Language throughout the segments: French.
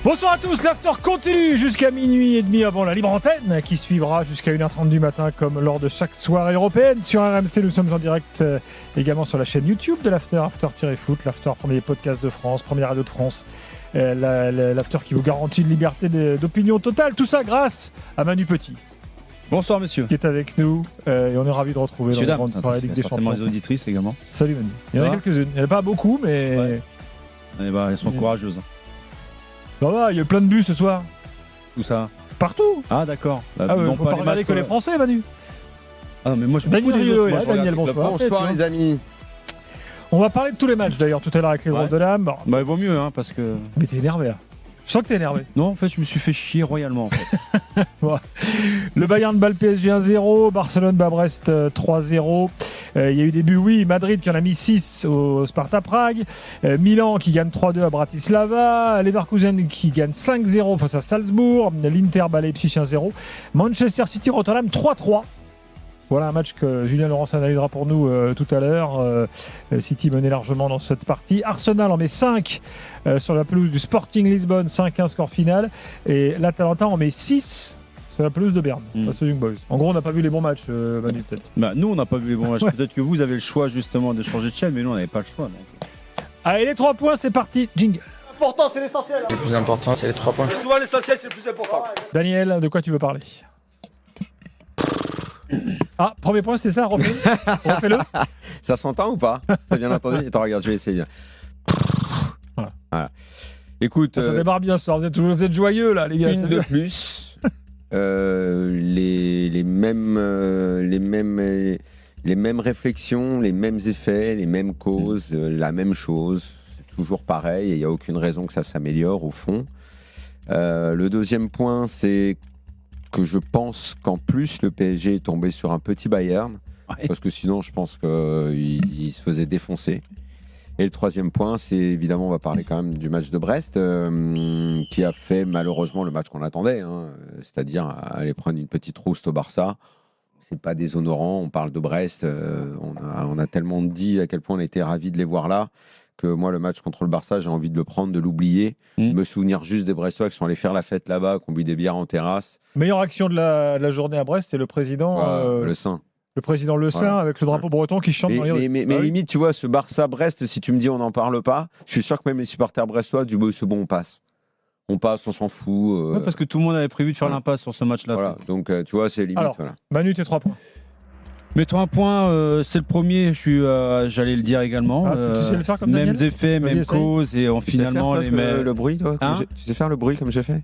Bonsoir à tous, l'after continue jusqu'à minuit et demi avant la libre antenne qui suivra jusqu'à 1h30 du matin comme lors de chaque soirée européenne. Sur RMC, nous sommes en direct également sur la chaîne YouTube de l'after, After-Foot, l'after premier podcast de France, première radio de France. L'after qui vous garantit une liberté d'opinion totale, tout ça grâce à Manu Petit. Bonsoir monsieur. Qui est avec nous et on est ravis de retrouver dans la grande soirée Ligue des Champions. Les auditrices également. Salut Manu. Il y en a quelques-unes, il n'y en a pas beaucoup mais... Ouais. Eh ben, elles sont courageuses. Ça va, il y a plein de buts ce soir. Où ça? Partout. Ah d'accord. On peut pas regarder que les Français Manu. Ah mais moi je Daniel Riolo est là, Daniel, bonsoir. Bonsoir les amis. On va parler de tous les matchs d'ailleurs tout à l'heure avec les drôles de l'âme. Bah il vaut mieux parce que... Mais t'es énervé là. Je sens que t'es énervé. Non en fait je me suis fait chier royalement en fait. Ouais. Le Bayern bat le PSG 1-0, Barcelone bat Brest 3-0. Il y a eu des buts, oui, Madrid qui en a mis 6 au Sparta Prague, Milan qui gagne 3-2 à Bratislava, Leverkusen qui gagne 5-0 face à Salzbourg, l'Inter bat Leipzig 1-0, Manchester City Rotterdam 3-3. Voilà un match que Julien Laurence analysera pour nous tout à l'heure. City menait largement dans cette partie. Arsenal en met 5 sur la pelouse du Sporting Lisbonne, 5-1 score final. Et l'Atalanta en met 6 sur la pelouse de Berne, face aux Young Boys. En gros, on n'a pas vu les bons matchs, Manu, peut-être. Bah, nous, on n'a pas vu les bons matchs. Ouais. Peut-être que vous avez le choix justement de changer de chaîne, mais nous, on n'avait pas le choix. Donc. Allez, les 3 points, c'est parti. Jingle. L'important, c'est l'essentiel. Le plus important, c'est les 3 points. Et souvent, l'essentiel, c'est le plus important. Daniel, de quoi tu veux parler? Ah, premier point, c'était ça, refais-le. Ça s'entend ou pas? C'est bien entendu? Attends, regarde, je vais essayer. Voilà. Écoute, ça démarre bien ce soir, vous êtes joyeux là, les gars. Une de plus. Les mêmes réflexions, les mêmes effets, les mêmes causes, la même chose. C'est toujours pareil et il n'y a aucune raison que ça s'améliore au fond. Le deuxième point, c'est que je pense qu'en plus le PSG est tombé sur un petit Bayern, parce que sinon je pense qu'il se faisait défoncer. Et le troisième point, c'est évidemment, on va parler quand même du match de Brest, qui a fait malheureusement le match qu'on attendait, c'est-à-dire aller prendre une petite rouste au Barça. C'est pas déshonorant, on parle de Brest, on a tellement dit à quel point on était ravis de les voir là, que moi le match contre le Barça, j'ai envie de le prendre, de l'oublier, me souvenir juste des Brestois qui sont allés faire la fête là-bas, qui ont bu des bières en terrasse. Meilleure action de la journée à Brest, c'est le président... Le Saint. Le président Le Saint avec le drapeau breton qui chante dans les rues. Mais limite, tu vois, ce Barça-Brest, si tu me dis on n'en parle pas, je suis sûr que même les supporters brestois du c'est bon, on passe. On passe, on s'en fout. Parce que tout le monde avait prévu de faire l'impasse sur ce match-là. Voilà, donc tu vois, c'est limite. Alors, voilà. Manu, tes 3 points. Mes 3 points, c'est le premier, j'allais le dire également. Tu sais le faire comme mêmes Daniel effets, mêmes causes et finalement les mêmes. Le bruit, toi, tu sais faire le bruit comme j'ai fait?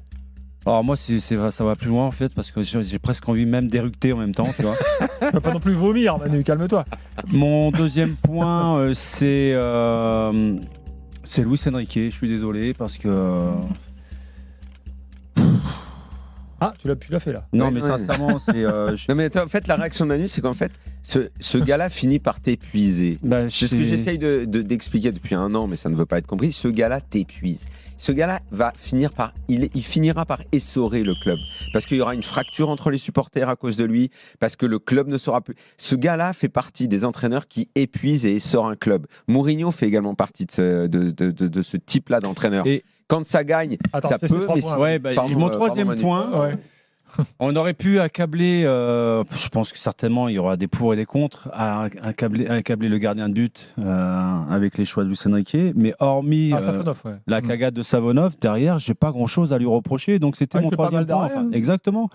Alors moi, ça va plus loin en fait, parce que j'ai presque envie même d'éructer en même temps, tu vois. Tu vas pas non plus vomir, Manu, calme-toi. Mon deuxième point, c'est Luis Enrique. Je suis désolé parce que. Ah, tu l'as fait là. Non, mais sincèrement, c'est. Non, mais en fait, la réaction de Manu, c'est qu'en fait, ce gars-là finit par t'épuiser. C'est ce que j'essaye d'expliquer depuis un an, mais ça ne veut pas être compris. Ce gars-là t'épuise. Ce gars-là va finir par, il finira par essorer le club, parce qu'il y aura une fracture entre les supporters à cause de lui, parce que le club ne sera plus. Ce gars-là fait partie des entraîneurs qui épuisent et essorent un club. Mourinho fait également partie de ce type-là d'entraîneur. Et quand ça gagne, ça peut. Mais mon troisième point. Ouais. On aurait pu accabler, je pense que certainement il y aura des pour et des contre, accabler le gardien de but avec les choix de Luis Enrique, mais hormis la cagade de Savonov, derrière, j'ai pas grand chose à lui reprocher, donc c'était mon troisième point. Exactement.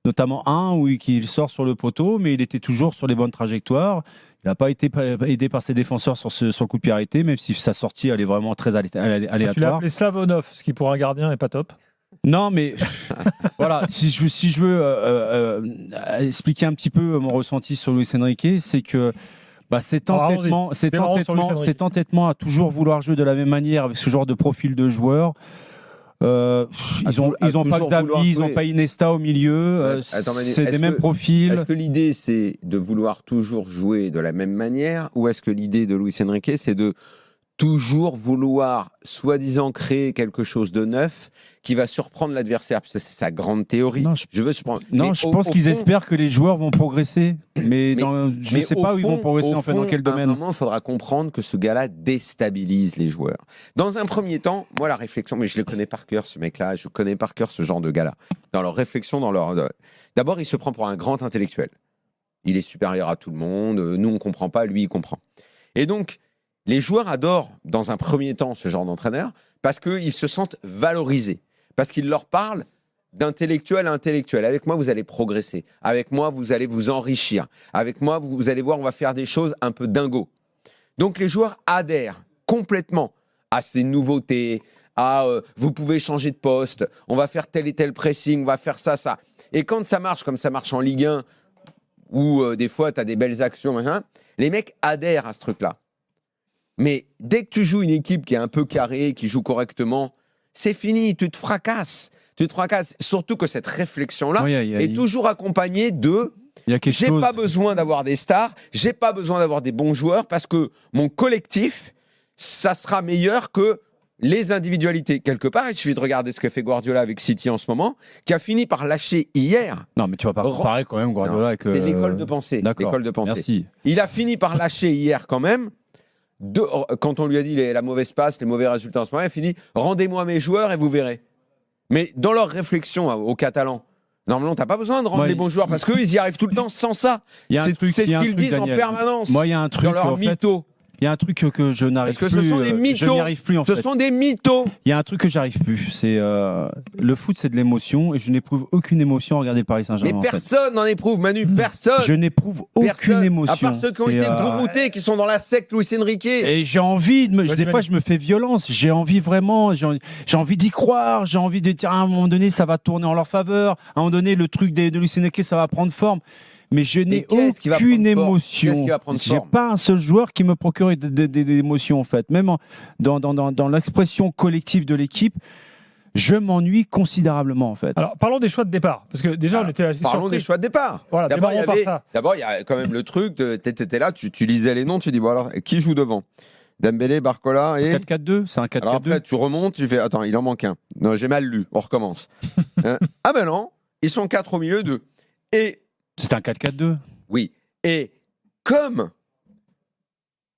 Notamment où il sort sur le poteau, mais il était toujours sur les bonnes trajectoires. Il n'a pas été aidé par ses défenseurs sur son coup de pied arrêté, même si sa sortie elle est vraiment très aléatoire. Tu l'as appelé Savonov, ce qui pour un gardien n'est pas top. Non, mais voilà, si je veux expliquer un petit peu mon ressenti sur Luis Enrique, c'est que cet entêtement à toujours vouloir jouer de la même manière avec ce genre de profil de joueur. Ils ont pas Xavi, ils n'ont pas Iniesta au milieu. C'est des mêmes profils. Est-ce que l'idée c'est de vouloir toujours jouer de la même manière, ou est-ce que l'idée de Luis Enrique c'est de toujours vouloir, soi-disant, créer quelque chose de neuf qui va surprendre l'adversaire. C'est sa grande théorie. Non, je veux surprendre. Non, Mais je pense qu'ils espèrent que les joueurs vont progresser. Mais je ne sais pas où ils vont progresser, en fait, dans quel domaine. À un moment, il faudra comprendre que ce gars-là déstabilise les joueurs. Dans un premier temps, moi, la réflexion, mais je le connais par cœur, ce mec-là, je connais par cœur ce genre de gars-là. Dans leur réflexion, d'abord, il se prend pour un grand intellectuel. Il est supérieur à tout le monde. Nous, on ne comprend pas, lui, il comprend. Et donc, les joueurs adorent, dans un premier temps, ce genre d'entraîneur parce qu'ils se sentent valorisés. Parce qu'il leur parle d'intellectuel à intellectuel. Avec moi, vous allez progresser. Avec moi, vous allez vous enrichir. Avec moi, vous allez voir, on va faire des choses un peu dingo. Donc, les joueurs adhèrent complètement à ces nouveautés, vous pouvez changer de poste, on va faire tel et tel pressing, on va faire ça, ça. Et quand ça marche, comme ça marche en Ligue 1, où des fois, tu as des belles actions, les mecs adhèrent à ce truc-là. Mais dès que tu joues une équipe qui est un peu carrée, qui joue correctement, c'est fini, tu te fracasses. Tu te fracasses. Surtout que cette réflexion-là est toujours accompagnée de j'ai pas besoin d'avoir des stars, j'ai pas besoin d'avoir des bons joueurs parce que mon collectif, ça sera meilleur que les individualités. Quelque part, il suffit de regarder ce que fait Guardiola avec City en ce moment, qui a fini par lâcher hier. Non, mais tu vas pas comparer quand même Guardiola avec. C'est l'école de pensée. L'école de pensée. Merci. Il a fini par lâcher hier quand même. Quand on lui a dit la mauvaise passe, les mauvais résultats en ce moment, il a fini rendez-moi mes joueurs et vous verrez. Mais dans leur réflexion aux Catalans, normalement, tu n'as pas besoin de rendre les bons joueurs parce qu'eux, ils y arrivent tout le temps sans ça. C'est ce qu'ils disent en permanence. Moi, il y a un truc dans leur mytho. Il y a un truc que je n'arrive plus. Parce que ce sont des mythos. Je n'y arrive plus en fait. Ce sont des mythos. Il y a un truc que j'arrive plus. C'est le foot, c'est de l'émotion et je n'éprouve aucune émotion à regarder le Paris Saint-Germain. Mais personne n'en éprouve, Manu. Personne. Je n'éprouve aucune émotion. À part ceux qui ont été broutés, qui sont dans la secte Luis Enrique. Et j'ai envie des fois, je me fais violence. J'ai envie vraiment. J'ai envie d'y croire. J'ai envie de dire à un moment donné, ça va tourner en leur faveur. À un moment donné, le truc de Luis Enrique, ça va prendre forme. Mais je n'ai aucune émotion. J'ai pas un seul joueur qui me procure des émotions en fait. Même dans l'expression collective de l'équipe, je m'ennuie considérablement en fait. Alors parlons des choix de départ, parce que déjà on était assez surpris. Parlons des choix de départ. Voilà, d'abord il y a quand même le truc. Tu étais là, tu lisais les noms, tu dis bon alors qui joue devant? Dembélé, Barcola et 4-4-2, c'est un 4-4-2. Alors après tu remontes, tu fais attends, il en manque un. Non, j'ai mal lu. On recommence. Ah ben non, ils sont 4 au milieu d'eux. Et c'est un 4-4-2. Oui. Et comme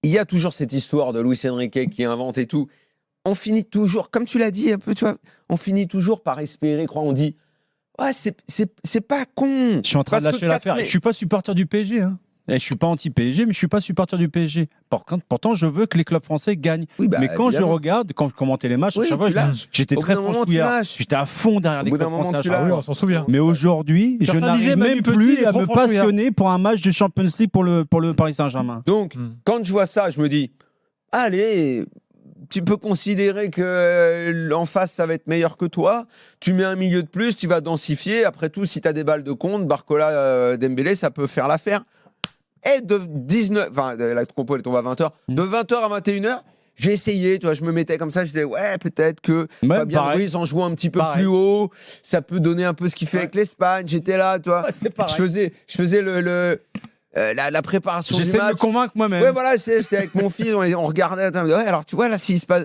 il y a toujours cette histoire de Luis Enrique qui invente et tout, on finit toujours, comme tu l'as dit un peu, tu vois, on finit toujours par espérer, croire, on dit, ouais, c'est pas con. Je suis en train de lâcher l'affaire. Je suis pas supporter du PSG, hein. Et je suis pas anti-PSG, mais je suis pas supporter du PSG. Pourtant, je veux que les clubs français gagnent. Oui, mais quand je regarde, quand je commentais les matchs, à chaque fois, j'étais très franchouillard. J'étais à fond derrière les clubs français. On s'en souvient. Mais aujourd'hui, je n'arrive même plus à me passionner pour un match de Champions League pour le Paris Saint-Germain. Donc, quand je vois ça, je me dis, allez, tu peux considérer que en face, ça va être meilleur que toi. Tu mets un milieu de plus, tu vas densifier. Après tout, si tu as des balles de compte, Barcola, Dembélé, ça peut faire l'affaire. Et de 19, enfin, la compo elle tombe à 20h. De 20h à 21h, j'ai essayé, tu vois, je me mettais comme ça, je disais, ouais, peut-être que Fabien Ruiz en jouant un petit peu plus haut, ça peut donner un peu ce qu'il fait avec l'Espagne. J'étais là, tu vois. Je faisais la préparation du match. J'essaie de me convaincre moi-même. Ouais, voilà, j'étais avec mon fils, on regardait, ouais, alors tu vois, là, s'il se passe.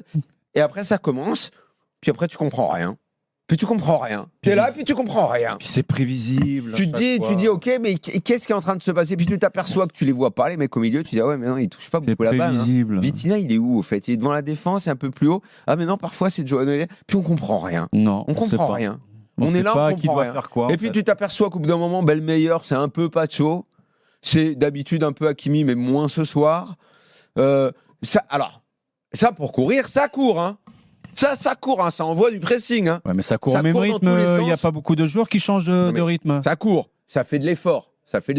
Et après, ça commence, puis après, tu comprends rien. Puis tu comprends rien. Tu es là, puis tu comprends rien. Puis c'est prévisible. Tu dis, ok, mais qu'est-ce qui est en train de se passer? Puis tu t'aperçois que tu les vois pas, les mecs au milieu. Tu dis, ah ouais, mais non, il touche pas beaucoup la balle. Hein. Vitinha, il est où au fait? Il est devant la défense, un peu plus haut. Ah, mais non, parfois c'est Johan. Puis on comprend rien. Non, on comprend rien. On est là, on comprend rien. Faire quoi, et puis tu t'aperçois qu'au bout d'un moment, Belmeyer, c'est un peu Pacho. C'est d'habitude un peu Hakimi, mais moins ce soir. Ça pour courir, ça court, hein. Ça court, hein, ça envoie du pressing. Hein. Ouais, mais ça court au même rythme. Il n'y a pas beaucoup de joueurs qui changent de rythme. Ça court, ça fait de l'effort. Ça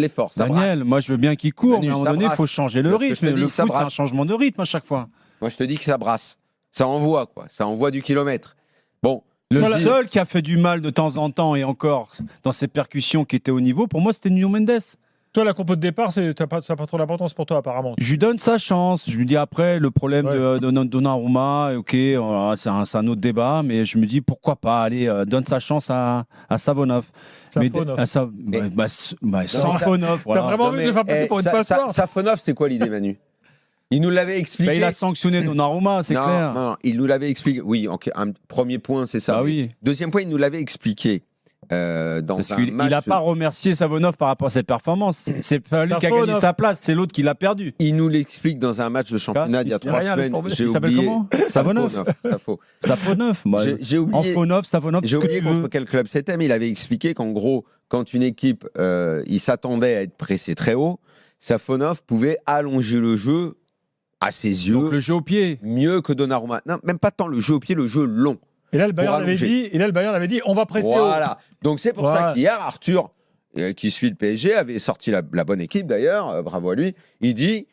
Daniel, brasse. moi je veux bien qu'il court, mais à un moment donné, il faut changer le rythme. Le foot, c'est un changement de rythme à chaque fois. Moi je te dis que ça brasse. Ça envoie, quoi. Ça envoie du kilomètre. Bon. Le seul qui a fait du mal de temps en temps et encore dans ses percussions qui étaient au niveau, pour moi, c'était Nuno Mendes. Toi, la compo de départ, ça n'a pas trop d'importance pour toi, apparemment. Je lui donne sa chance. Je lui dis après, le problème de Donnarumma, ok, c'est un autre débat, mais je me dis pourquoi pas, allez, donne sa chance à Savonov. Savonov, Savonov, voilà. T'as vraiment envie de le faire passer pour une passoire. Savonov, c'est quoi l'idée, Manu? Il nous l'avait expliqué. Il a sanctionné Donnarumma, c'est clair. Non, il nous l'avait expliqué. Oui, un premier point, c'est ça. Bah oui. Deuxième point, il nous l'avait expliqué. Parce qu'il n'a pas remercié Savonov par rapport à ses performances. C'est pas lui qui a gagné sa place, c'est l'autre qui l'a perdu. Il nous l'explique dans un match de championnat il y a 3 semaines. Il s'appelle comment Savonov. Savonov. J'ai oublié. Savonov. J'ai oublié contre quel club c'était, mais il avait expliqué qu'en gros, quand une équipe, il s'attendait à être pressé très haut, Savonov pouvait allonger le jeu à ses yeux. Donc le jeu au pied. Mieux que Donnarumma. Non, même pas tant le jeu au pied, le jeu long. Et là, le Bayern avait dit, on va presser haut. Voilà. Donc c'est pour ça qu'hier, Arthur, qui suit le PSG, avait sorti la bonne équipe d'ailleurs, bravo à lui, il dit,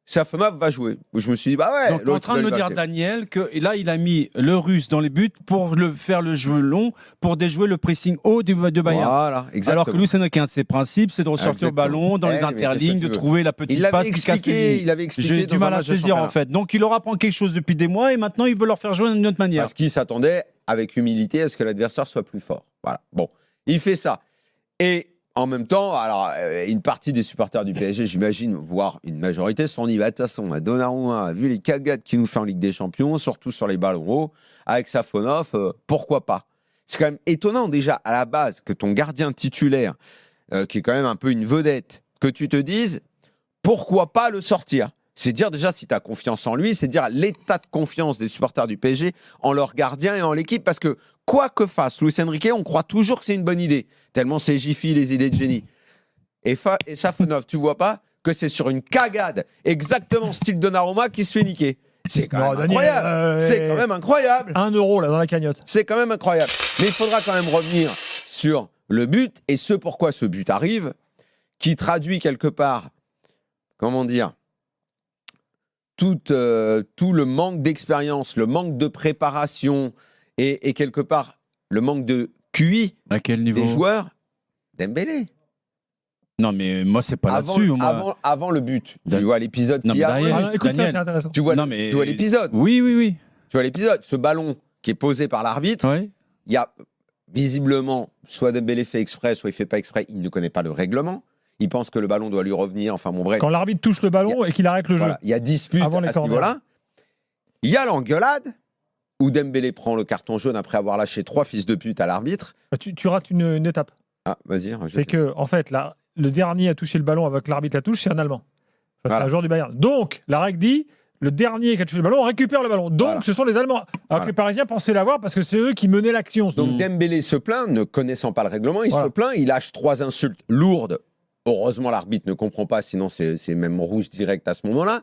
Savonov va jouer. Je me suis dit, bah ouais. Donc tu es en train de me dire, Daniel, que là, il a mis le Russe dans les buts pour faire le jeu long, pour déjouer le pressing haut de Bayern. Voilà, exactement. Alors que Luis Enrique, un de ses principes, c'est de ressortir le ballon dans les interlignes, de trouver la petite passe qui casse les lignes. Il avait expliqué. J'ai du mal à saisir en fait. Donc il leur apprend quelque chose depuis des mois et maintenant il veut leur faire jouer d'une autre manière. Parce qu'il s'attendait avec humilité à ce que l'adversaire soit plus fort. Voilà. Bon, il fait ça. Et en même temps, alors, une partie des supporters du PSG, j'imagine, voire une majorité, sont dit, bah, de toute façon, Donnarumma, vu les cagades qu'il nous fait en Ligue des Champions, surtout sur les ballons hauts, avec Savonov, pourquoi pas? C'est quand même étonnant déjà à la base que ton gardien titulaire, qui est quand même un peu une vedette, que tu te dises, pourquoi pas le sortir? C'est dire déjà si tu as confiance en lui, c'est dire l'état de confiance des supporters du PSG en leur gardien et en l'équipe, parce que quoi que fasse Luis Enrique, on croit toujours que c'est une bonne idée, tellement c'est Jiffy les idées de génie. Et Savonov, tu vois pas que c'est sur une cagade, exactement style Donnarumma, qui se fait niquer. C'est quand même incroyable. C'est quand même incroyable. 1 euro là dans la cagnotte. C'est quand même incroyable. Mais il faudra quand même revenir sur le but et ce pourquoi ce but arrive, qui traduit quelque part, comment dire, tout le manque d'expérience, le manque de préparation et quelque part le manque de QI à quel niveau des joueurs. Dembélé. Non, mais moi, c'est pas là-dessus. Avant le but. Tu vois l'épisode qui a. Écoute, ça, c'est intéressant. Tu vois l'épisode. Oui. Tu vois l'épisode. Ce ballon qui est posé par l'arbitre, il y a visiblement, soit Dembélé fait exprès, soit il fait pas exprès, il ne connaît pas le règlement. Il pense que le ballon doit lui revenir. Enfin, bon, bref. Quand l'arbitre touche le ballon et qu'il arrête le jeu. Il y a dispute à ce niveau-là. Il y a l'engueulade où Dembélé prend le carton jaune après avoir lâché 3 fils de pute à l'arbitre. Tu rates une étape. Ah, vas-y. C'est que, en fait, là, le dernier à toucher le ballon avec l'arbitre la touche, c'est un Allemand. Enfin, c'est un joueur du Bayern. Donc, la règle dit, le dernier qui a touché le ballon récupère le ballon. Donc, ce sont les Allemands. Alors que les Parisiens pensaient l'avoir parce que c'est eux qui menaient l'action. Donc, Dembélé se plaint, ne connaissant pas le règlement, il se plaint, il lâche 3 insultes lourdes. Heureusement, l'arbitre ne comprend pas, sinon c'est même rouge direct à ce moment-là.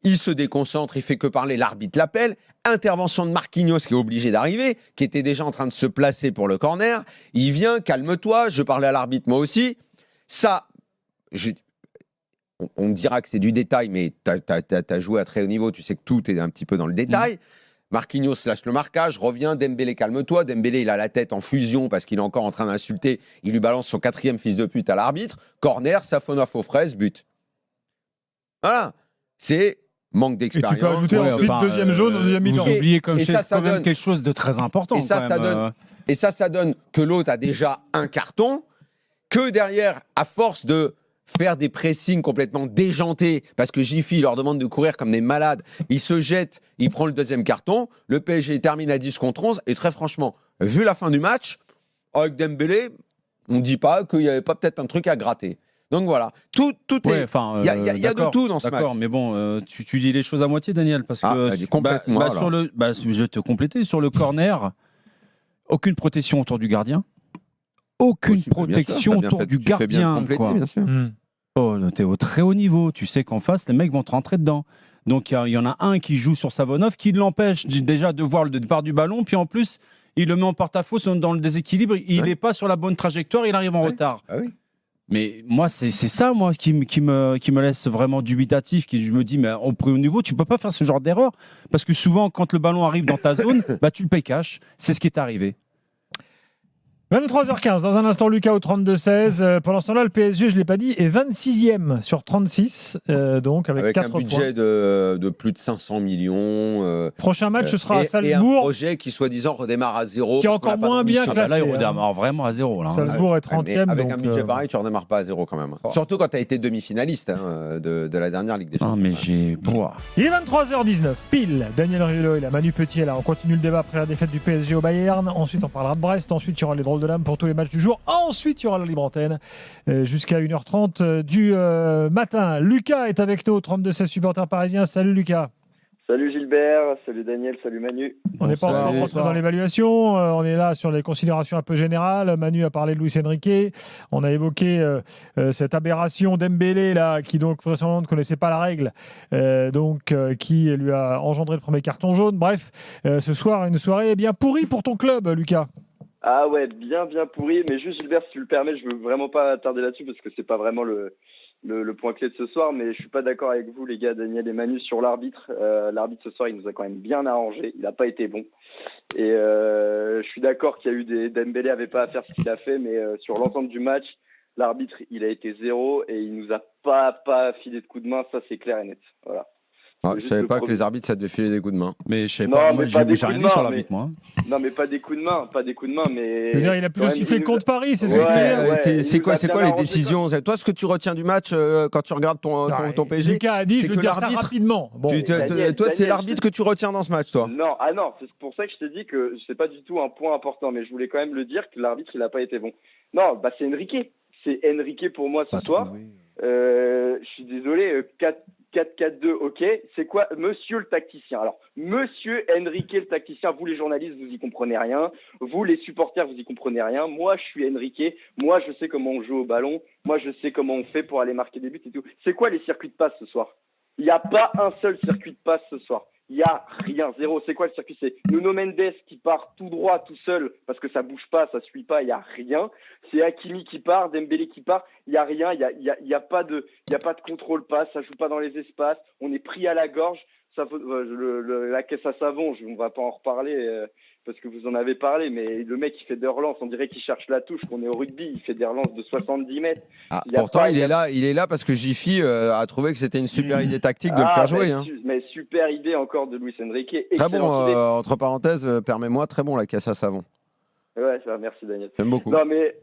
Il se déconcentre, il fait que parler, l'arbitre l'appelle. Intervention de Marquinhos qui est obligé d'arriver, qui était déjà en train de se placer pour le corner. Il vient, calme-toi, je parlais à l'arbitre moi aussi. Ça, on me dira que c'est du détail, mais tu as joué à très haut niveau, tu sais que tout est un petit peu dans le détail. Marquinhos lâche le marquage, revient, Dembélé, calme-toi. Dembélé, il a la tête en fusion parce qu'il est encore en train d'insulter. Il lui balance son 4e fils de pute à l'arbitre. Corner, Savonov aux fraises, but. Voilà. C'est manque d'expérience. Et tu peux ajouter ensuite deuxième jaune au deuxième mi-temps. Vous oubliez quand même quelque chose de très important. Et ça donne que l'autre a déjà un carton, que derrière, à force de faire des pressings complètement déjantés, parce que Jiffy leur demande de courir comme des malades, il se jette, il prend le 2e carton, le PSG termine à 10 contre 11, et très franchement, vu la fin du match, avec Dembélé, on ne dit pas qu'il n'y avait pas peut-être un truc à gratter. Donc voilà, tout est. Il y a de tout dans ce match. D'accord, mais bon, tu dis les choses à moitié, Daniel, parce que complètement. Je vais te compléter sur le corner. Aucune protection autour du gardien. Aucune protection autour du gardien. Bien sûr. Oh, t'es au très haut niveau. Tu sais qu'en face, les mecs vont te rentrer dedans. Donc il y en a un qui joue sur Savonov, qui l'empêche déjà de voir le départ du ballon, puis en plus, il le met en porte-à-faux dans le déséquilibre. Il n'est pas sur la bonne trajectoire, il arrive en retard. Ah oui. Mais moi, c'est ça, moi, qui me laisse vraiment dubitatif, je me dis, mais au plus haut niveau, tu peux pas faire ce genre d'erreur, parce que souvent, quand le ballon arrive dans ta zone, tu le payes cash. C'est ce qui est arrivé. 23h15, dans un instant, Lucas au 32-16. Pendant ce temps-là, le PSG, je ne l'ai pas dit, est 26e sur 36, donc avec 4 un points. budget de plus de 500 millions. Prochain match, ce sera à Et un Salzbourg, projet qui, soi-disant, redémarre à zéro. qui est parce qu'on encore n'a pas moins bien d'ambition. classé. Là, il redémarre vraiment à zéro. Là, hein. Salzbourg est Mais 30e. avec donc, un budget pareil, tu ne redémarres pas à zéro quand même. Surtout quand tu as été demi-finaliste de la dernière Ligue des Non, Champions. mais j'ai. Il est 23h19, pile. Daniel Riolo et la Manu Petit, là, on continue le débat après la défaite du PSG au Bayern. Ensuite, on parlera de Brest. Ensuite, il y aura les drôles de l'âme pour tous les matchs du jour. Ensuite, il y aura la libre antenne jusqu'à 1h30 du matin. Lucas est avec nous, 32-16 supporters parisiens. Salut Lucas. Salut Gilbert, salut Daniel, salut Manu. On n'est pas encore rentré dans l'évaluation, on est là sur les considérations un peu générales. Manu a parlé de Luis Enrique, on a évoqué cette aberration d'Embélé là, qui donc vraisemblablement ne connaissait pas la règle, qui lui a engendré le premier carton jaune. Bref, ce soir, une soirée bien pourrie pour ton club, Lucas. Ah ouais, bien pourri, mais juste Gilbert, si tu le permets, je veux vraiment pas tarder là-dessus parce que c'est pas vraiment le point clé de ce soir, mais je suis pas d'accord avec vous les gars, Daniel et Manu, sur l'arbitre. L'arbitre ce soir, il nous a quand même bien arrangé, il n'a pas été bon. Et je suis d'accord qu'il y a eu Dembélé avait pas à faire ce qu'il a fait, mais sur l'ensemble du match, l'arbitre, il a été zéro et il nous a pas filé de coup de main, ça c'est clair et net. Voilà. Ouais, je savais pas que les arbitres, ça devait filer des coups de main. Mais je sais Non, pas, mais moi, pas des j'ai coups rien de dit sur main, l'arbitre, moi. Non, mais pas des coups de main, mais. Je veux dire, il a plutôt quand même, sifflé il nous contre Paris, c'est ce que Ouais, tu veux dire. ouais. C'est il quoi nous a bien les arrangé, décisions Toi, ce que tu retiens du match quand tu regardes ton PSG, Lucas a dit, c'est je veux que dire ça l'arbitre- rapidement. Bon, Daniel, toi, c'est Daniel, l'arbitre que tu retiens dans ce match, toi. Non, c'est pour ça que je te dis que c'est pas du tout un point important, mais je voulais quand même le dire que l'arbitre il a pas été bon. Non, c'est Enrique. C'est Enrique pour moi ce soir. Je suis désolé, 4-4-2, ok. C'est quoi, monsieur le tacticien? Alors, monsieur Enrique le tacticien, vous les journalistes, vous y comprenez rien. Vous les supporters, vous y comprenez rien. Moi, je suis Enrique. Moi, je sais comment on joue au ballon. Moi, je sais comment on fait pour aller marquer des buts et tout. C'est quoi les circuits de passe ce soir? Il n'y a pas un seul circuit de passe ce soir. Il n'y a rien, zéro. C'est quoi le circuit? C'est Nuno Mendes qui part tout droit, tout seul, parce que ça bouge pas, ça suit pas, il n'y a rien. C'est Hakimi qui part, Dembélé qui part, il n'y a rien, il y a pas de contrôle passe, ça joue pas dans les espaces, on est pris à la gorge. Ça, la caisse à savon, on va pas en reparler parce que vous en avez parlé, mais le mec il fait des relances, on dirait qu'il cherche la touche, qu'on est au rugby, il fait des relances de 70 mètres. Pourtant, il est là parce que Jiffy a trouvé que c'était une super idée tactique de le faire jouer. Mais super idée encore de Luis Enrique. Très bon, entre parenthèses, permets-moi, très bon la caisse à savon. Ouais, ça va, merci Daniel. J'aime beaucoup. Non, mais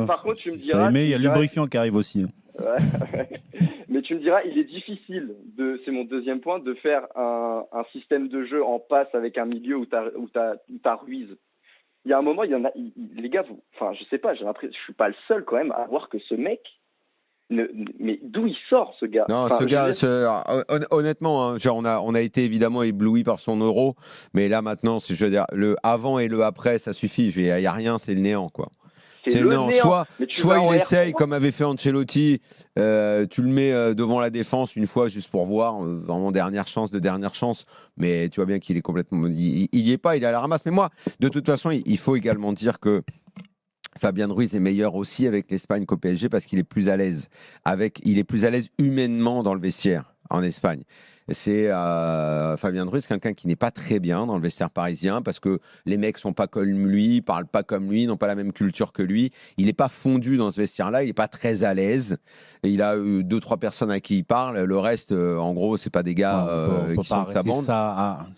par contre, tu me diras. Mais il y a le lubrifiant qui arrive aussi. Ouais. Mais tu me diras, il est difficile, c'est mon deuxième point, de faire un système de jeu en passe avec un milieu où t'as Ruiz. Il y a un moment, les gars, je sais pas, j'ai l'impression, je suis pas le seul quand même à voir que ce mec, mais d'où il sort ce gars? Non, ce gars, honnêtement, hein, on a été évidemment ébloui par son euro, mais là maintenant, je veux dire, le avant et le après, ça suffit. Il y a rien, c'est le néant, quoi. C'est le néant. Soit il essaye, comme avait fait Ancelotti, tu le mets devant la défense une fois juste pour voir, vraiment dernière chance, mais tu vois bien qu'il est complètement. Il y est pas, il est à la ramasse. Mais moi, de toute façon, il faut également dire que Fabien Ruiz est meilleur aussi avec l'Espagne qu'au PSG parce qu'il est plus à l'aise. Il est plus à l'aise humainement dans le vestiaire en Espagne. C'est Fabien Ruiz, quelqu'un qui n'est pas très bien dans le vestiaire parisien parce que les mecs sont pas comme lui, parlent pas comme lui, n'ont pas la même culture que lui. Il n'est pas fondu dans ce vestiaire-là, il n'est pas très à l'aise. Et il a 2-3 personnes à qui il parle. Le reste, en gros, c'est pas des gars qui sont de sa bande.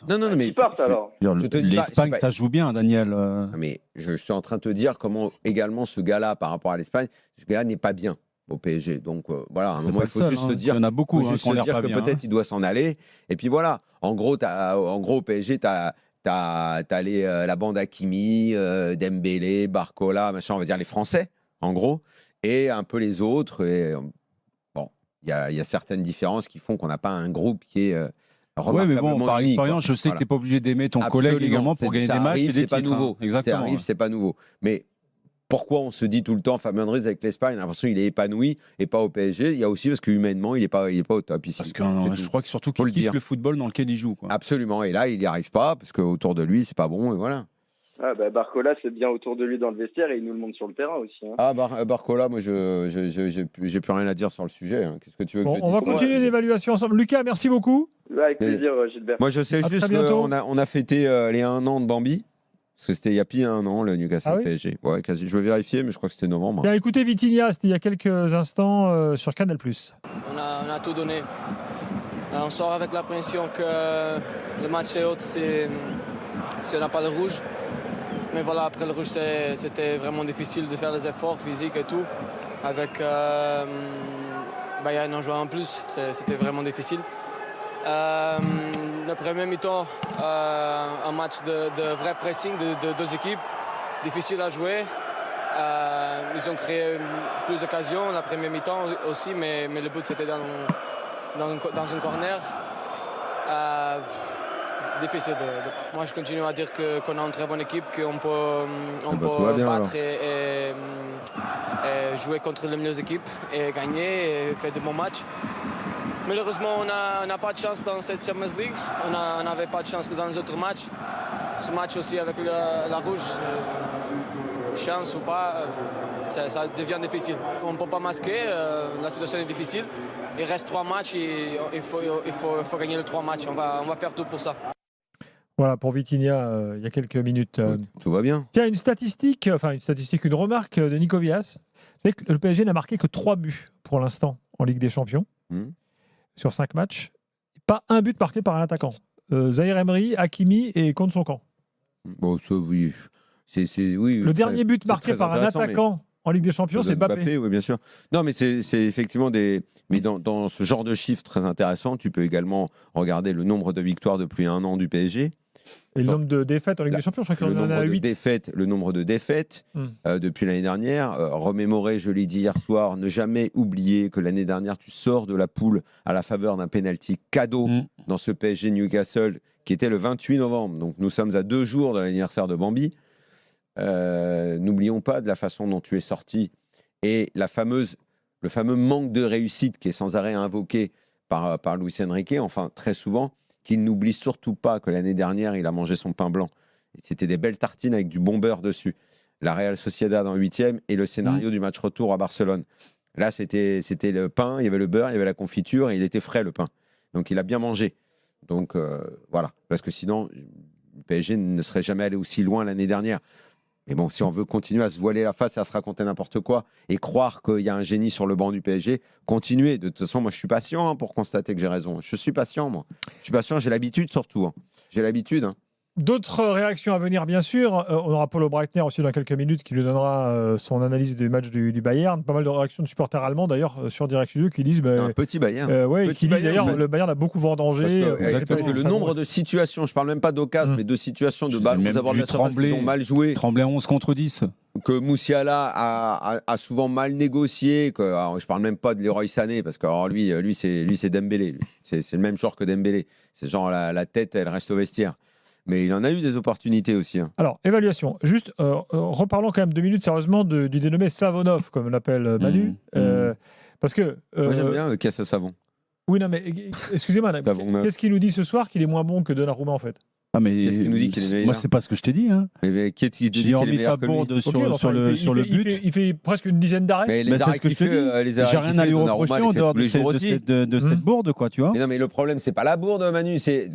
Non, mais ils partent alors. L'Espagne, ça joue bien, Daniel. Mais je suis en train de te dire comment également ce gars-là, par rapport à l'Espagne, ce gars-là n'est pas bien au PSG. Donc voilà, à un moment, il faut juste se dire, il y en a beaucoup, que peut-être il doit s'en aller. Et puis voilà, en gros, au PSG, tu as la bande Hakimi, Dembélé, Barcola, machin, on va dire les Français, en gros, et un peu les autres. Et bon, il y a certaines différences qui font qu'on n'a pas un groupe qui est ouais, mais bon, par expérience, je sais que tu n'es pas obligé d'aimer ton collègue également pour gagner des matchs et des titres. C'est pas nouveau. Exactement. Ça arrive, c'est pas nouveau. Mais pourquoi on se dit tout le temps Fabien Ruiz avec l'Espagne, on a l'impression qu'il est épanoui et pas au PSG? Il y a aussi parce qu'humainement, il n'est pas au top ici. Parce que je crois que surtout qu'il kiffe le football dans lequel il joue, quoi. Absolument. Et là, il n'y arrive pas parce qu'autour de lui, c'est pas bon. Et voilà. Barcola, c'est bien autour de lui dans le vestiaire et il nous le montre sur le terrain aussi. Barcola, moi, j'ai plus rien à dire sur le sujet. Hein. Qu'est-ce que tu veux que je dise? On va continuer l'évaluation ensemble. Lucas, merci beaucoup. Avec plaisir, Gilbert. Moi, je sais juste, on a fêté les 1 an de Bambi. Parce que c'était il y a pile un an, le Newcastle PSG. Ouais, quasi. Je vais vérifier, mais je crois que c'était novembre. Bien, écoutez Vitinha, c'était il y a quelques instants sur Canal+. On a tout donné. On sort avec l'impression que le match est haut si on n'a pas le rouge. Mais voilà, après le rouge, c'était vraiment difficile de faire des efforts physiques et tout. Avec Bayern en jouant en plus, c'était vraiment difficile. Le premier mi-temps, un match de vrai pressing de deux équipes, difficile à jouer. Ils ont créé plus d'occasions la première mi-temps aussi, mais le but c'était dans un corner. Difficile. Moi je continue à dire qu'on a une très bonne équipe, qu'on peut battre et jouer contre les meilleures équipes et gagner et faire de bons matchs. Malheureusement, on n'a pas de chance dans cette Champions League. On n'avait pas de chance dans les autres matchs. Ce match aussi avec la rouge, chance ou pas, ça devient difficile. On ne peut pas masquer, la situation est difficile. Il reste 3 matchs et il faut gagner les 3 matchs. On va faire tout pour ça. Voilà, pour Vitinha, il y a quelques minutes. Tout va bien. Tiens, une remarque de Nico Villas. C'est que le PSG n'a marqué que 3 buts pour l'instant en Ligue des Champions. Sur 5 matchs. Pas un but marqué par un attaquant. Zahir Emery, Hakimi et contre son camp. Bon, ça, oui. Oui, le dernier but marqué par un attaquant en Ligue des Champions, c'est Mbappé. Oui, bien sûr. Non, mais c'est effectivement des. Mais dans ce genre de chiffres très intéressants, tu peux également regarder le nombre de victoires depuis un an du PSG. Et le nombre de défaites en Ligue des Champions, je crois qu'il en a 8. Le nombre de défaites depuis l'année dernière. Remémorer, je l'ai dit hier soir, ne jamais oublier que l'année dernière, tu sors de la poule à la faveur d'un penalty cadeau dans ce PSG Newcastle qui était le 28 novembre. Donc nous sommes à 2 jours de l'anniversaire de Bambi. N'oublions pas de la façon dont tu es sorti et le fameux manque de réussite qui est sans arrêt invoqué par Luis Enrique, enfin très souvent, qu'il n'oublie surtout pas que l'année dernière, il a mangé son pain blanc. C'était des belles tartines avec du bon beurre dessus. La Real Sociedad en 8e et le scénario du match retour à Barcelone. Là, c'était le pain, il y avait le beurre, il y avait la confiture et il était frais le pain. Donc il a bien mangé. Donc voilà, parce que sinon, le PSG ne serait jamais allé aussi loin l'année dernière. Mais bon, si on veut continuer à se voiler la face et à se raconter n'importe quoi et croire qu'il y a un génie sur le banc du PSG, continuez. De toute façon, moi, je suis patient pour constater que j'ai raison. Je suis patient, moi. Je suis patient, j'ai l'habitude surtout. J'ai l'habitude. D'autres réactions à venir, bien sûr. On aura Paulo Breitner aussi dans quelques minutes qui lui donnera son analyse du match du Bayern. Pas mal de réactions de supporters allemands d'ailleurs sur Direct Studio qui disent un petit Bayern. Qui disent d'ailleurs le Bayern a beaucoup vendangé. Parce que le nombre de situations, je parle même pas d'occasions, mais de situations de ballons aux abords de la surface qu'ils ont mal joué. Tremblay 11 contre 10. Que Moussiala a souvent mal négocié. Alors, je parle même pas de Leroy Sané parce que alors, lui c'est Dembélé. C'est le même genre que Dembélé. C'est genre la tête, elle reste au vestiaire. Mais il en a eu des opportunités aussi. Alors, évaluation. Juste, reparlons quand même 2 minutes sérieusement du dénommé Savonov, comme l'appelle Manu. Parce que. Moi, j'aime bien Casse Savon. Oui, non, mais excusez-moi, qu'est-ce qu'il nous dit ce soir qu'il est moins bon que Donnarumma en fait? Ah, mais qu'est-ce qu'il nous dit qu'il est meilleur? Moi, c'est pas ce que je t'ai dit. Hein. Mais qui est-il dit qu'il est meilleur que lui? Sur le but. Il fait presque une dizaine d'arrêts. Mais les arrêts qu'il fait, j'ai rien à lui reprocher en dehors de cette bourde, quoi, tu vois. Mais non, mais le problème, c'est pas la bourde, Manu. C'est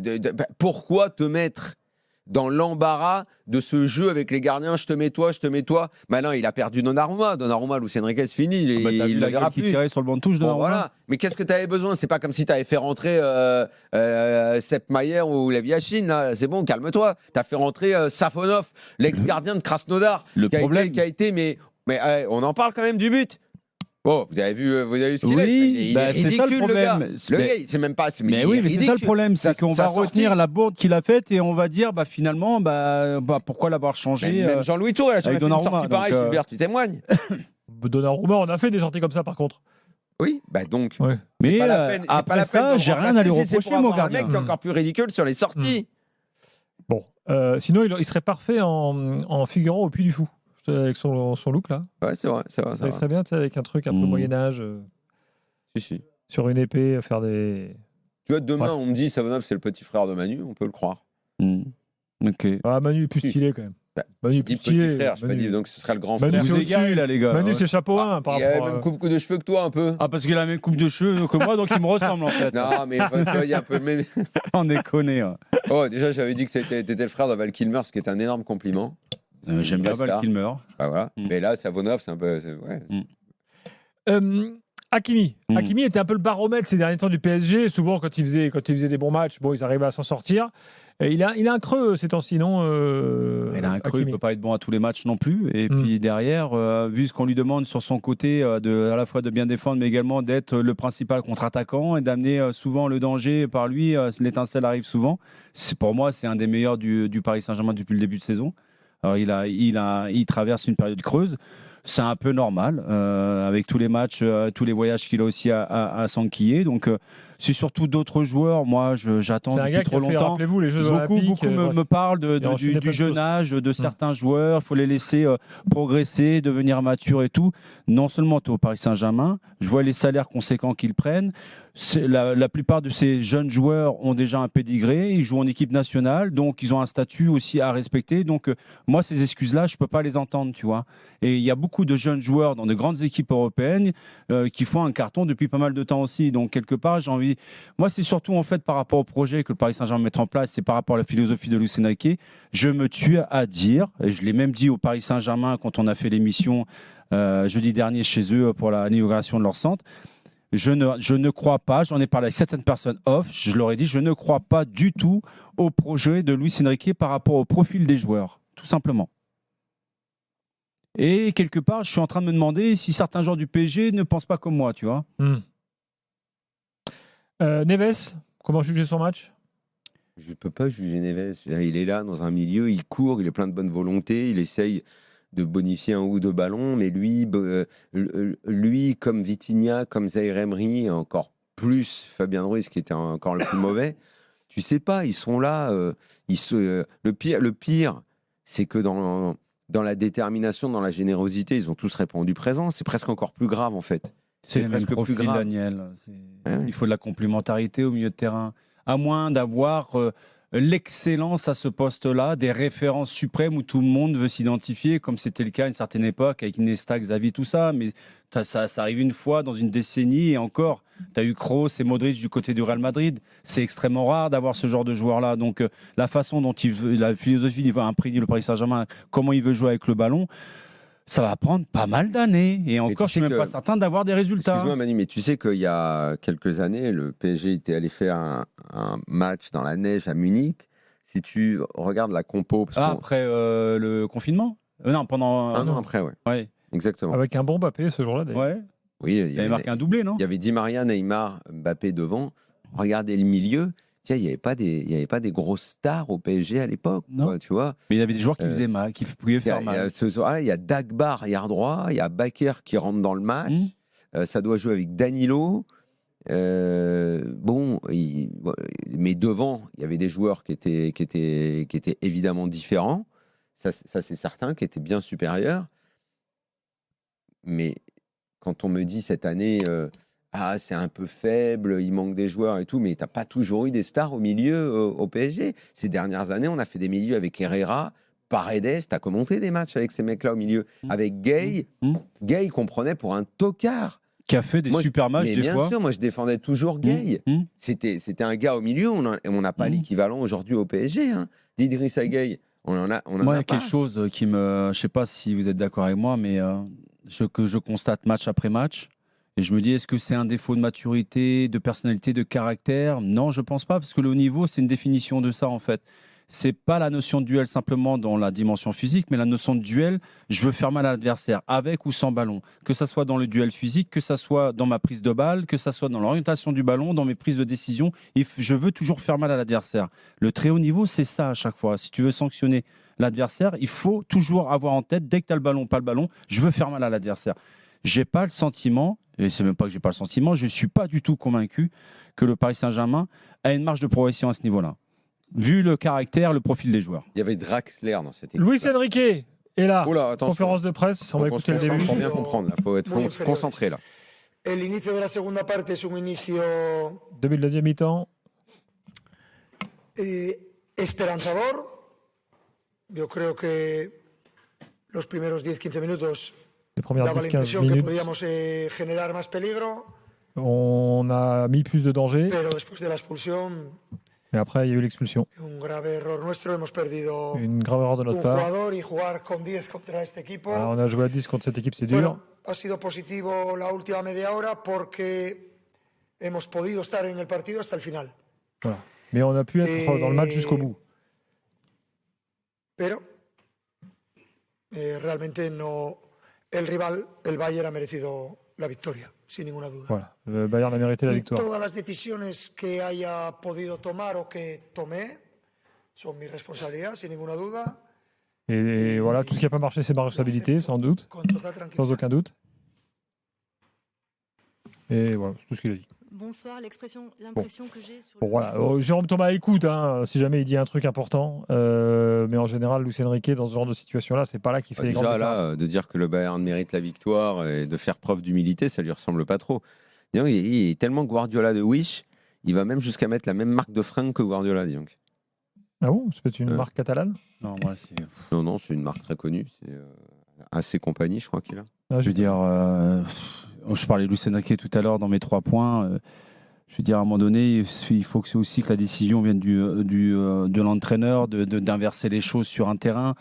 pourquoi te mettre dans l'embarras de ce jeu avec les gardiens, je te mets toi. Maintenant, il a perdu Donnarumma. Luis Enrique, c'est fini. Il la gueule qui tirait sur le banc de touche de Donnarumma. Voilà. Mais qu'est-ce que tu avais besoin? C'est pas comme si tu avais fait rentrer Sepp Maier ou Lev Yashin. C'est bon, calme-toi. Tu as fait rentrer Safonov, l'ex-gardien de Krasnodar, qui a été. Mais on en parle quand même du but. Bon, vous avez vu ce qu'il est. Il est ridicule, c'est ça le problème. Le gars, c'est même pas. Mais oui, mais c'est ça le problème, c'est qu'on va retenir la bourde qu'il a faite et on va dire, finalement, pourquoi l'avoir changé. Même Jean-Louis Tour, il a jamais fait une sortie pareille, Gilbert, tu témoignes. Donnarumma, on a fait des sorties comme ça, par contre. Oui, donc. Ouais. Mais après ça, j'ai rien à lui reprocher, mon gardien. Un mec qui est encore plus ridicule sur les sorties. Bon, sinon, il serait parfait en figurant au Puy du Fou. Avec son look là. Ouais, c'est vrai. Ça serait bien, avec un truc un peu Moyen-Âge. Si. Sur une épée, faire des. Tu vois, demain, on me dit Savonov, c'est le petit frère de Manu, on peut le croire. Ok. Manu est plus stylé quand même. Manu Petit Postier, frère, je Manu. dis, donc ce serait le grand Manu, frère. c'est Vous au-dessus. égarez, là, les gars. Manu, c'est chapeau 1 par Il a la rapport même à... coupe de cheveux que toi, un peu. Ah, parce qu'il a la même coupe de cheveux que moi, donc il me ressemble en fait. Non, mais enfin, tu vois, il y a un peu le même. On déconne. Oh, déjà, j'avais dit que t'étais le frère de Val Kilmer, ce qui est un énorme compliment. J'aime bien Val Kilmer. Ah, voilà. Mais là, Savonov, c'est un peu. Ouais. Hakimi. Mm. Hakimi était un peu le baromètre ces derniers temps du PSG. Souvent, quand il faisait des bons matchs, bon, ils arrivaient à s'en sortir. Et il a un creux ces temps-ci, non Il a un creux, il Hakimi. peut pas être bon à tous les matchs non plus. Et puis derrière, vu ce qu'on lui demande sur son côté, à la fois de bien défendre, mais également d'être le principal contre-attaquant et d'amener souvent le danger par lui, l'étincelle arrive souvent. Pour moi, c'est un des meilleurs du Paris Saint-Germain depuis le début de saison. Alors, il traverse une période creuse. C'est un peu normal avec tous les matchs, tous les voyages qu'il a aussi à s'enquiller. Donc, c'est surtout d'autres joueurs. Moi, j'attends C'est un depuis gars qui trop a fait, longtemps. rappelez-vous, les Jeux Beaucoup Olympiques. me parlent il a enchaîné plein du de jeune choses. âge de certains joueurs. Il faut les laisser progresser, devenir matures et tout. Non seulement au Paris Saint-Germain, je vois les salaires conséquents qu'ils prennent. La plupart de ces jeunes joueurs ont déjà un pédigré. Ils jouent en équipe nationale, donc ils ont un statut aussi à respecter. Donc, moi, ces excuses-là, je ne peux pas les entendre, tu vois. Et il y a beaucoup de jeunes joueurs dans de grandes équipes européennes qui font un carton depuis pas mal de temps aussi. Donc, quelque part, j'ai envie... Moi, c'est surtout en fait par rapport au projet que le Paris Saint-Germain met en place, c'est par rapport à la philosophie de Luis Enrique. Je me tue à dire, et je l'ai même dit au Paris Saint-Germain quand on a fait l'émission jeudi dernier chez eux pour l'inauguration de leur centre, je ne crois pas, j'en ai parlé avec certaines personnes off, je leur ai dit, je ne crois pas du tout au projet de Luis Enrique par rapport au profil des joueurs, tout simplement. Et quelque part, je suis en train de me demander si certains joueurs du PSG ne pensent pas comme moi, tu vois. Neves, comment juger son match? Je ne peux pas juger Neves. Il est là dans un milieu, il court, il est plein de bonne volonté, il essaye de bonifier un ou deux ballons, mais lui comme Vitinha, comme Zaïre Emery, encore plus Fabien Ruiz qui était encore le plus mauvais, tu sais pas, ils sont là. Le pire, c'est que dans la détermination, dans la générosité, ils ont tous répondu présent. C'est presque encore plus grave en fait. C'est le même presque profil, plus grave. Daniel. Ah oui. Il faut de la complémentarité au milieu de terrain. À moins d'avoir l'excellence à ce poste-là, des références suprêmes où tout le monde veut s'identifier, comme c'était le cas à une certaine époque avec Iniesta, Xavi, tout ça. Mais ça arrive une fois dans une décennie et encore. Tu as eu Kroos et Modric du côté du Real Madrid. C'est extrêmement rare d'avoir ce genre de joueur-là. Donc la façon dont la philosophie va imprégner le Paris Saint-Germain, comment il veut jouer avec le ballon, ça va prendre pas mal d'années. Et encore, je ne suis même pas certain d'avoir des résultats. Excuse-moi Manu, mais tu sais qu'il y a quelques années, le PSG était allé faire un match dans la neige à Munich. Si tu regardes la compo... Après le confinement non, pendant... Un an après, ouais. Exactement. Avec un bon Mbappé ce jour-là, d'ailleurs. Ouais. Oui, il avait marqué un doublé, non? Il y avait Di Maria, Neymar, Mbappé devant. Regardez le milieu. Tiens, il n'y avait pas des grosses stars au PSG à l'époque, tu vois. Mais il y avait des joueurs qui faisaient mal, qui pouvaient faire mal. Il y a Dagba, arrière droit, il y a Bakker qui rentre dans le match. Ça doit jouer avec Danilo. Mais devant, il y avait des joueurs qui étaient évidemment différents. Ça c'est certain, qui étaient bien supérieurs. Mais quand on me dit cette année... c'est un peu faible, il manque des joueurs et tout, mais tu n'as pas toujours eu des stars au milieu au PSG. Ces dernières années, on a fait des milieux avec Herrera, Paredes, tu as commenté des matchs avec ces mecs-là au milieu. Avec Gay, Gay qu'on prenait pour un tocard. Qui a fait des super matchs des fois. Bien sûr, moi je défendais toujours Gay. C'était un gars au milieu, on n'a pas l'équivalent aujourd'hui au PSG. Hein. D'Idrissa Gueye, on en a moi, il y a pas. quelque chose qui me... Je ne sais pas si vous êtes d'accord avec moi, mais que je constate match après match. Et je me dis, est-ce que c'est un défaut de maturité, de personnalité, de caractère? Non, je ne pense pas, parce que le haut niveau, c'est une définition de ça, en fait. Ce n'est pas la notion de duel simplement dans la dimension physique, mais la notion de duel, je veux faire mal à l'adversaire, avec ou sans ballon. Que ça soit dans le duel physique, que ça soit dans ma prise de balle, que ça soit dans l'orientation du ballon, dans mes prises de décision. Je veux toujours faire mal à l'adversaire. Le très haut niveau, c'est ça à chaque fois. Si tu veux sanctionner l'adversaire, il faut toujours avoir en tête, dès que tu as le ballon, pas le ballon, je veux faire mal à l'adversaire. J'ai pas le sentiment, et c'est même pas que j'ai pas le sentiment, je suis pas du tout convaincu que le Paris Saint-Germain a une marge de progression à ce niveau-là, vu le caractère, le profil des joueurs. Il y avait Draxler dans cette équipe. Luis Enrique est là. Oula, conférence de presse, on va écouter le début. Pour bien comprendre, il faut être concentré là. El inicio de la segunda parte es un inicio début de la deuxième mi-temps. Esperanzador. Yo creo que los primeros 10-15 minutos Les premières daba la 10-15 impresión que minutes, podíamos generar más peligro, on a mis plus de danger. pero después de la expulsión, Et après, il y a eu l'expulsion. un grave error nuestro, hemos perdido Une grave erreur de un notre part. jugador y jugar con 10 contra este equipo. Voilà, on a joué à 10 contre cette équipe, c'est dur. Bueno, ha sido positivo la última media hora porque hemos podido estar en el partido hasta el final. Voilà. Mais on a pu être dans le match jusqu'au bout. Pero realmente no. El rival, el Bayern, ha merecido la victoria, sin ninguna duda. Voilà. Le Bayern a mérité la Y victoire. todas las decisiones que haya podido tomar o que tomé son mi responsabilidad, sin ninguna duda, Et voilà, tout ce qui n'a pas marché, c'est ma responsabilité, sans doute. con total Sans tranquilidad. aucun doute. Et voilà, c'est tout ce qu'il a dit. Bonsoir, l'impression que j'ai sur Bon, voilà. Jérôme Thomas écoute, hein, si jamais il dit un truc important. Mais en général, Luis Enrique, dans ce genre de situation-là, c'est pas là qu'il fait les grandes Déjà déclarations. là, de dire que le Bayern mérite la victoire et de faire preuve d'humilité, ça lui ressemble pas trop. Dis donc, il est tellement Guardiola de Wish, il va même jusqu'à mettre la même marque de fringues que Guardiola, dis donc. Ah bon? C'est peut-être une marque catalane? Non, moi, c'est. Non, c'est une marque très connue. C'est AC Compagnie, je crois qu'il a. Ah, Je veux dire, je parlais de Luis Enrique tout à l'heure dans mes 3 points. Je veux dire, à un moment donné, il faut que aussi que la décision vienne de l'entraîneur, d'inverser les choses sur un terrain.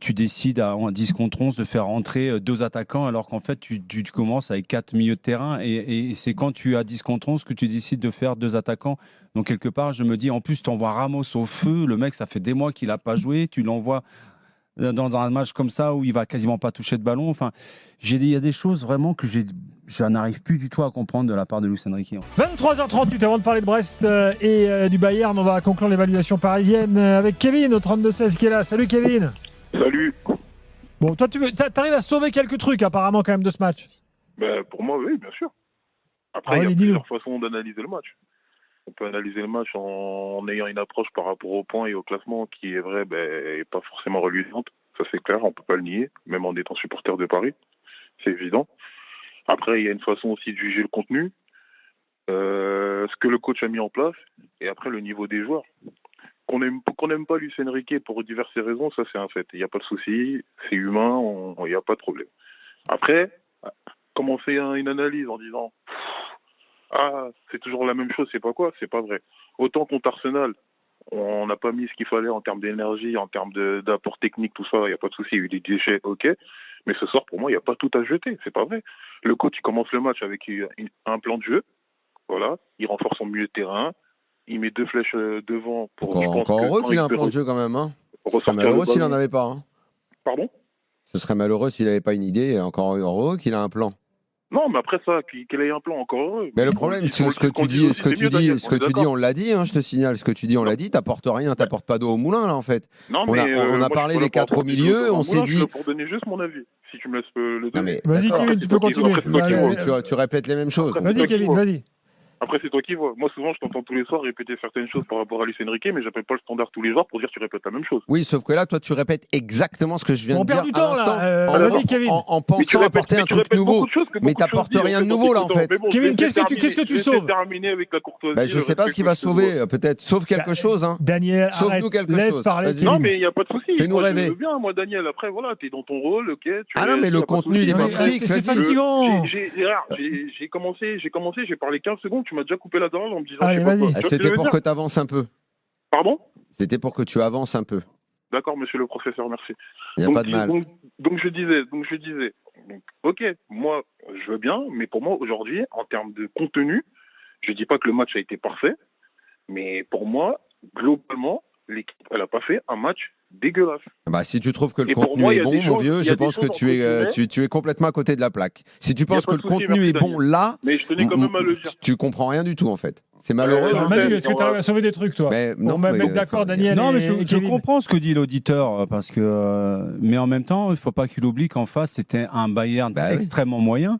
Tu décides à 10 contre 11 de faire rentrer 2 attaquants alors qu'en fait tu commences avec 4 milieux de terrain et c'est quand tu as 10 contre 11 que tu décides de faire 2 attaquants. Donc quelque part je me dis en plus tu envoies Ramos au feu, le mec ça fait des mois qu'il n'a pas joué, tu l'envoies dans un match comme ça où il va quasiment pas toucher de ballon. Enfin, il y a des choses vraiment que je n'arrive plus du tout à comprendre de la part de Luis Enrique. 23h38, avant de parler de Brest et du Bayern, on va conclure l'évaluation parisienne avec Kevin au 32-16 qui est là. Salut Kevin. Salut. Bon, toi, t'arrives à sauver quelques trucs apparemment quand même de ce match. Ben, pour moi, oui, bien sûr. Après, il y a plusieurs façons d'analyser le match. On peut analyser le match en ayant une approche par rapport au point et au classement qui est vrai, n'est pas forcément reluisante. Ça, c'est clair, on peut pas le nier, même en étant supporter de Paris. C'est évident. Après, il y a une façon aussi de juger le contenu, ce que le coach a mis en place, et après, le niveau des joueurs. Qu'on n'aime pas Luis Enrique pour diverses raisons, ça c'est un fait. Il n'y a pas de souci, c'est humain, il n'y a pas de problème. Après, commencer une analyse en disant c'est toujours la même chose, c'est pas quoi, c'est pas vrai. Autant contre Arsenal, on n'a pas mis ce qu'il fallait en termes d'énergie, en termes d'apport technique, tout ça, il n'y a pas de souci, il y a eu des déchets, ok. Mais ce soir, pour moi, il n'y a pas tout à jeter, c'est pas vrai. Le coach, il commence le match avec un plan de jeu, voilà, il renforce son milieu de terrain. Il met 2 flèches devant pour. Encore heureux qu'il ait un plan de jeu quand même. Hein. Ce serait malheureux s'il n'en avait pas. Hein. Pardon? Ce serait malheureux s'il n'avait pas une idée. Et encore heureux qu'il a un plan. Non, mais après ça, qu'il ait un plan, encore heureux. Mais le problème, c'est ce que tu dis, on l'a dit. Hein, je te signale, ce que tu dis, on l'a dit. T'apportes rien, t'apportes pas d'eau au moulin là en fait. Non, on a parlé des 4 au milieu. On s'est dit. Pour donner juste mon avis. Si tu me laisses le donner. Vas-y, Kevin, tu peux continuer. Tu répètes les mêmes choses. Vas-y, Kevin, vas-y. Après, c'est toi qui vois. Moi, souvent, je t'entends tous les soirs répéter certaines choses par rapport à Luis Enrique, mais j'appelle pas le standard tous les jours pour dire que tu répètes la même chose. Oui, sauf que là, toi, tu répètes exactement ce que je viens de dire. On perd du temps, là. Vas-y, Kevin. En pensant apporter un truc nouveau. Mais t'apportes rien de nouveau, là, en fait. Kevin, qu'est-ce que tu sauves? Terminer avec la courtoisie. Je sais pas ce qui va sauver, peut-être. Sauve quelque chose, hein. Daniel, sauve-nous quelque chose. Laisse parler. Non, mais il n'y a pas de souci. Fais-nous rêver. Bien, moi, Daniel. Après, voilà, t'es dans ton rôle, ok. Ah non, mais le contenu, il est magnifique. C'est fatigant. J'ai commencé, j'ai parlé 15 secondes, tu m'as déjà coupé la parole en me disant. Allez, vas-y. C'était pour que tu avances un peu. Pardon? C'était pour que tu avances un peu. D'accord, monsieur le professeur, merci. Il n'y a pas de mal. Donc je disais, ok, moi, je veux bien, mais pour moi, aujourd'hui, en termes de contenu, je dis pas que le match a été parfait, mais pour moi, globalement, l'équipe, elle n'a pas fait un match dégueulasse. Bah, si tu trouves que le contenu est bon, mon vieux, je pense que tu es complètement à côté de la plaque. Si tu penses que le contenu est bon là, mais je tenais quand même à le dire. Tu comprends rien du tout en fait. C'est malheureux. Manu, est-ce que tu arrives à sauver des trucs, toi? Non, mais d'accord, Daniel. Non, mais je comprends ce que dit l'auditeur, parce que, mais en même temps, il ne faut pas qu'il oublie qu'en face, c'était un Bayern extrêmement moyen.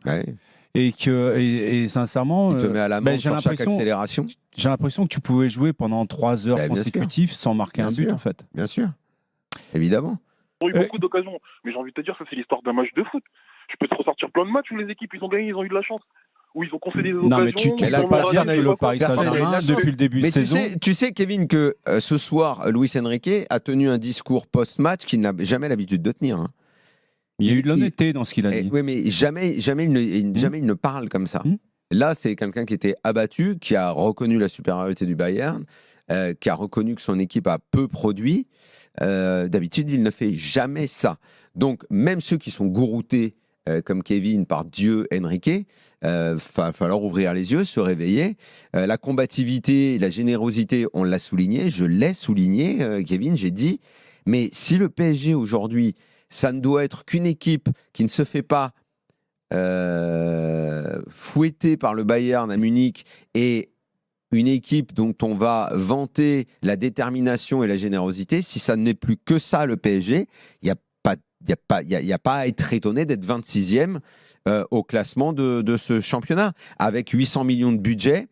Et sincèrement, tu te mets à la main sur chaque accélération. J'ai l'impression que tu pouvais jouer pendant 3 heures consécutives sans marquer un but, en fait. Bien sûr, évidemment. Ils ont eu beaucoup d'occasions, mais j'ai envie de te dire, ça c'est l'histoire d'un match de foot. Je peux te ressortir plein de matchs où les équipes ils ont gagné, ils ont eu de la chance. où ils ont concédé des occasions. Non, mais tu l'as pas dit avec le Paris Saint-Germain depuis le début de saison. Tu sais, Kevin, que ce soir, Luis Enrique a tenu un discours post-match qu'il n'a jamais l'habitude de tenir. Hein. Il y a eu de l'honnêteté dans ce qu'il a dit. Oui, mais jamais il ne parle comme ça. Là, c'est quelqu'un qui était abattu, qui a reconnu la supériorité du Bayern, qui a reconnu que son équipe a peu produit. D'habitude, il ne fait jamais ça. Donc, même ceux qui sont gouroutés comme Kevin par Dieu Enrique, va falloir ouvrir les yeux, se réveiller. La combativité, la générosité, on l'a souligné, je l'ai souligné, Kevin, j'ai dit. Mais si le PSG aujourd'hui, ça ne doit être qu'une équipe qui ne se fait pas fouetter par le Bayern à Munich et une équipe dont on va vanter la détermination et la générosité, si ça n'est plus que ça le PSG, il n'y a pas à être étonné d'être 26e au classement de ce championnat. Avec 800 millions de budget,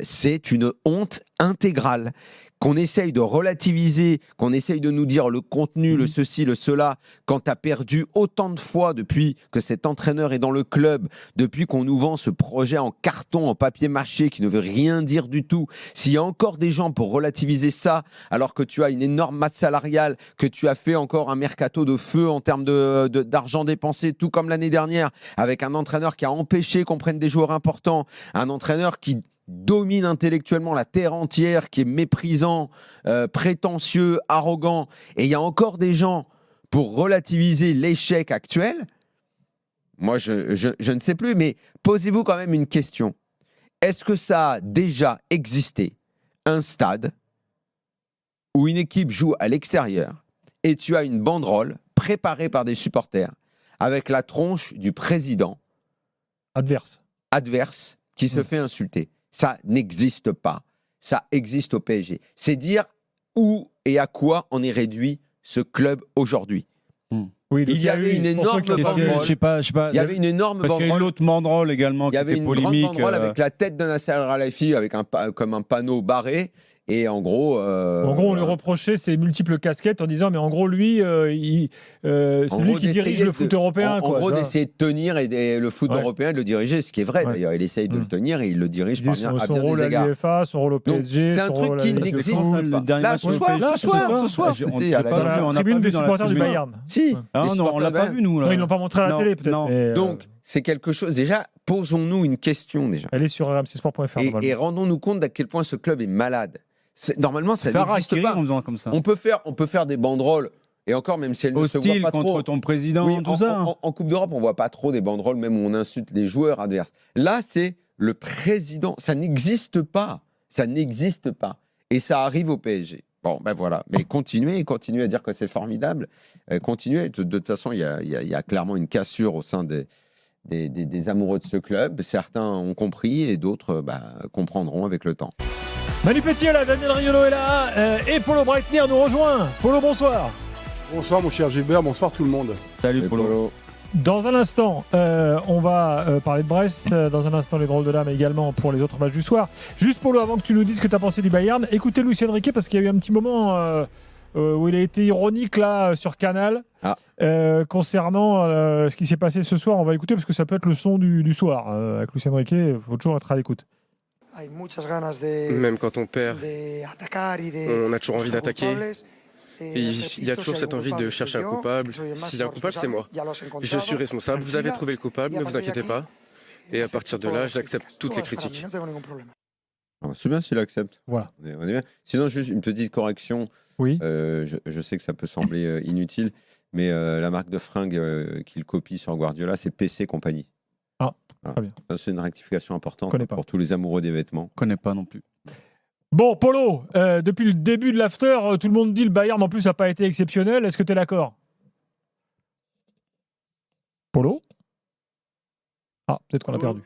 c'est une honte intégrale. Qu'on essaye de relativiser, qu'on essaye de nous dire le contenu, le ceci, le cela, quand tu as perdu autant de fois depuis que cet entraîneur est dans le club, depuis qu'on nous vend ce projet en carton, en papier mâché qui ne veut rien dire du tout, s'il y a encore des gens pour relativiser ça, alors que tu as une énorme masse salariale, que tu as fait encore un mercato de feu en termes d'argent dépensé, tout comme l'année dernière, avec un entraîneur qui a empêché qu'on prenne des joueurs importants, un entraîneur qui domine intellectuellement la terre entière, qui est méprisant, prétentieux, arrogant, et il y a encore des gens pour relativiser l'échec actuel. Moi, je ne sais plus, mais posez-vous quand même une question. Est-ce que ça a déjà existé un stade où une équipe joue à l'extérieur et tu as une banderole préparée par des supporters avec la tronche du président adverse qui se fait insulter? Ça n'existe pas. Ça existe au PSG. C'est dire où et à quoi on est réduit ce club aujourd'hui. Oui, il y avait une énorme banderole. Il y avait une énorme banderole. Parce qu'il y a eu l'autre banderole également qui était polémique. Il y avait une grande banderole avec la tête de Nasser Al-Khelaifi comme un panneau barré. Et en gros, on lui reprochait ses multiples casquettes en disant, mais en gros, lui, c'est lui qui dirige le foot européen. En gros, d'essayer de tenir le foot européen et de le diriger, ce qui est vrai d'ailleurs. Il essaye de le tenir et il le dirige à bien des égards. Son rôle à l'UEFA, son rôle au PSG. C'est un truc qui n'existe pas. Là, ce soir, c'était à la tribune des supporters du Bayern. Si. Non, on l'a pas vu, nous. Ils l'ont pas montré à la télé, peut-être. Donc, c'est quelque chose. Déjà, posons-nous une question déjà. Elle est sur rmcsport.fr. Et rendons-nous compte d'à quel point ce club est malade. Normalement, ça n'existe pas. Comme ça. On peut faire des banderoles, et encore, même si elles ne se voient pas trop. contre ton président, tout ça. En Coupe d'Europe, on ne voit pas trop des banderoles, même où on insulte les joueurs adverses. Là, c'est le président. Ça n'existe pas. Ça n'existe pas. Et ça arrive au PSG. Bon, ben voilà. Mais continuez à dire que c'est formidable. Continuez. De toute façon, il y a clairement une cassure au sein des amoureux de ce club. Certains ont compris et d'autres comprendront avec le temps. Manu Petit est là, Daniel Riolo est là, et Polo Breitner nous rejoint. Polo, bonsoir. Bonsoir mon cher Gilbert, bonsoir tout le monde. Salut Polo. Dans un instant, on va parler de Brest, dans un instant les drôles de dames également pour les autres matchs du soir. Juste Polo, avant que tu nous dises ce que tu as pensé du Bayern, écoutez Luis Enrique parce qu'il y a eu un petit moment où il a été ironique là sur Canal concernant ce qui s'est passé ce soir. On va écouter parce que ça peut être le son du soir. Avec Luis Enrique, il faut toujours être à l'écoute. Même quand on perd, on a toujours envie d'attaquer. Et il y a toujours cette envie de chercher un coupable. S'il y a un coupable, c'est moi. Je suis responsable, vous avez trouvé le coupable, ne vous inquiétez pas. Et à partir de là, j'accepte toutes les critiques. C'est bien s'il accepte. Voilà. On est bien. Sinon, juste une petite correction. Oui. Je sais que ça peut sembler inutile, mais la marque de fringues qu'il copie sur Guardiola, c'est PC Compagnie. Ah, très bien. C'est une rectification importante pour tous les amoureux des vêtements. Je ne connais pas non plus. Bon, Polo, depuis le début de l'after, tout le monde dit le Bayern en plus n'a pas été exceptionnel. Est-ce que tu es d'accord? Polo? Ah, peut-être qu'on l'a perdu.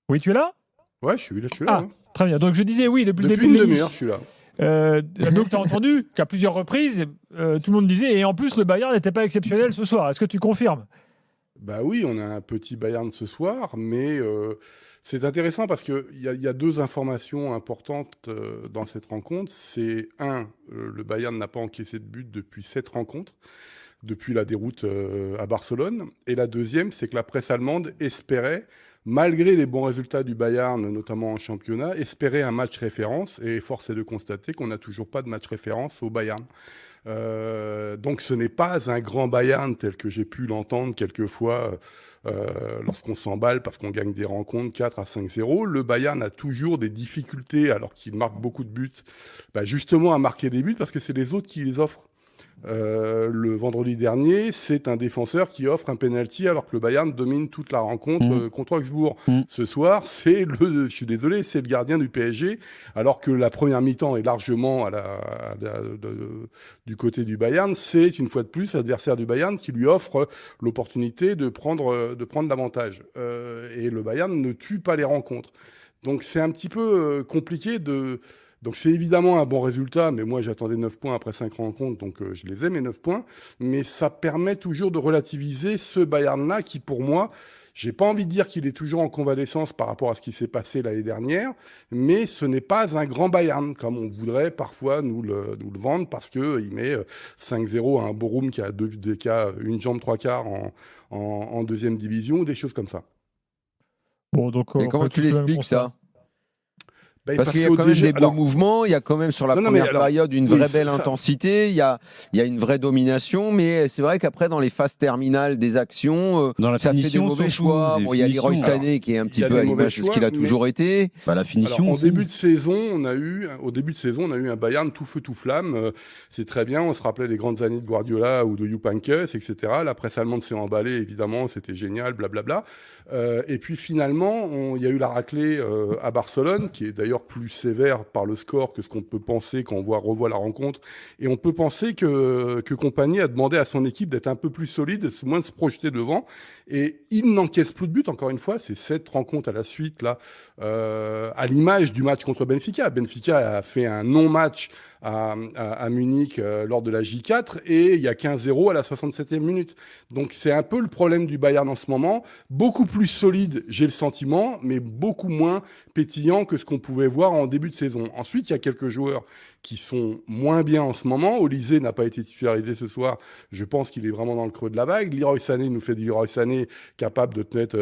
Oui, tu es là? Ouais, je suis là. Ah, très bien. Donc je disais oui, depuis le début de l'émission. Je suis là. Donc tu as entendu qu'à plusieurs reprises, tout le monde disait, et en plus le Bayern n'était pas exceptionnel ce soir. Est-ce que tu confirmes? Bah oui, on a un petit Bayern ce soir, mais c'est intéressant parce qu'il y a deux informations importantes dans cette rencontre. C'est le Bayern n'a pas encaissé de but depuis 7 rencontres, depuis la déroute à Barcelone. Et la deuxième, c'est que la presse allemande espérait malgré les bons résultats du Bayern, notamment en championnat, espérait un match référence, et force est de constater qu'on n'a toujours pas de match référence au Bayern. Donc ce n'est pas un grand Bayern tel que j'ai pu l'entendre quelquefois lorsqu'on s'emballe parce qu'on gagne des rencontres 4 à 5-0. Le Bayern a toujours des difficultés, alors qu'il marque beaucoup de buts, justement à marquer des buts parce que c'est les autres qui les offrent. Le vendredi dernier, c'est un défenseur qui offre un penalty alors que le Bayern domine toute la rencontre contre Augsbourg. Ce soir, je suis désolé, c'est le gardien du PSG, alors que la première mi-temps est largement du côté du Bayern. C'est une fois de plus l'adversaire du Bayern qui lui offre l'opportunité de prendre l'avantage. Et le Bayern ne tue pas les rencontres. Donc c'est un petit peu compliqué de... Donc c'est évidemment un bon résultat, mais moi j'attendais 9 points après 5 rencontres, donc je les ai mes 9 points. Mais ça permet toujours de relativiser ce Bayern-là qui, pour moi, j'ai pas envie de dire qu'il est toujours en convalescence par rapport à ce qui s'est passé l'année dernière, mais ce n'est pas un grand Bayern, comme on voudrait parfois nous le vendre, parce qu'il met 5-0 à un Bochum qui a une jambe 3/4 en deuxième division, ou des choses comme ça. Bon, donc, et comment tu l'expliques ça ? Parce qu'il y a quand même des beaux mouvements, il y a quand même sur la première période une vraie belle intensité, il y a une vraie domination, mais c'est vrai qu'après dans les phases terminales des actions, ça fait des mauvais choix. Bon, il y a Leroy Sané qui est un petit peu à l'image de ce qu'il a toujours été. La finition. Au début de saison, on a eu un Bayern tout feu tout flamme. C'est très bien, on se rappelait les grandes années de Guardiola ou de Jupp Heynckes, etc. La presse allemande s'est emballée, évidemment, c'était génial, blablabla. Et puis finalement, il y a eu la raclée à Barcelone, qui est d'ailleurs plus sévère par le score que ce qu'on peut penser quand on revoit la rencontre. Et on peut penser que Kompany a demandé à son équipe d'être un peu plus solide, moins de se projeter devant. Et il n'encaisse plus de buts, encore une fois. C'est 7 rencontres à la suite, là, à l'image du match contre Benfica. Benfica a fait un non-match à Munich lors de la J4 et il y a 15-0 à la 67e minute. Donc c'est un peu le problème du Bayern en ce moment. Beaucoup plus solide, j'ai le sentiment, mais beaucoup moins pétillant que ce qu'on pouvait voir en début de saison. Ensuite, il y a quelques joueurs qui sont moins bien en ce moment. Olysée n'a pas été titularisé ce soir. Je pense qu'il est vraiment dans le creux de la vague. Leroy Sané nous fait du Leroy Sané capable de te mettre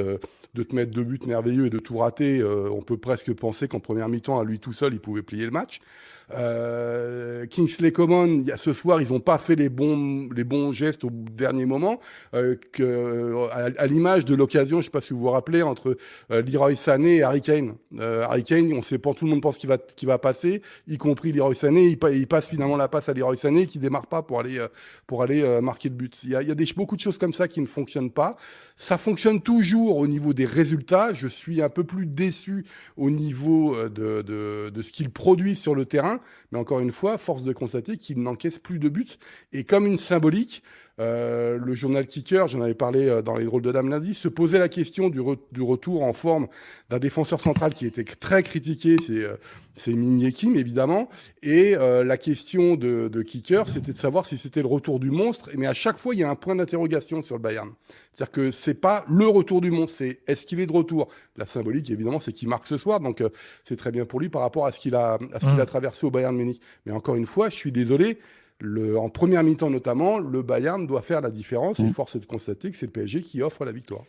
2 buts merveilleux et de tout rater. On peut presque penser qu'en première mi-temps, à lui tout seul, il pouvait plier le match. Kingsley Coman, ce soir, ils n'ont pas fait les bons gestes au dernier moment. À l'image de l'occasion, je ne sais pas si vous vous rappelez, entre Leroy Sané et Harry Kane. Harry Kane, tout le monde pense qu'il va passer, y compris Leroy Sané. Il passe finalement la passe à Leroy Sané qui ne démarre pas pour aller marquer le but. Il y a beaucoup de choses comme ça qui ne fonctionnent pas. Ça fonctionne toujours au niveau des résultats. Je suis un peu plus déçu au niveau de ce qu'il produit sur le terrain. Mais encore une fois, force de constater qu'il n'encaisse plus de buts. Et comme une symbolique, le journal Kicker, j'en avais parlé dans les drôles de dames lundi, se posait la question du retour en forme d'un défenseur central qui était très critiqué, c'est Min Kim évidemment, et la question de Kicker, c'était de savoir si c'était le retour du monstre, mais à chaque fois il y a un point d'interrogation sur le Bayern. C'est-à-dire que c'est pas le retour du monstre, c'est est-ce qu'il est de retour. La symbolique évidemment c'est qu'il marque ce soir, donc c'est très bien pour lui par rapport à ce qu'il a traversé au Bayern Munich. Mais encore une fois, je suis désolé, en première mi-temps notamment, le Bayern doit faire la différence et force est de constater que c'est le PSG qui offre la victoire.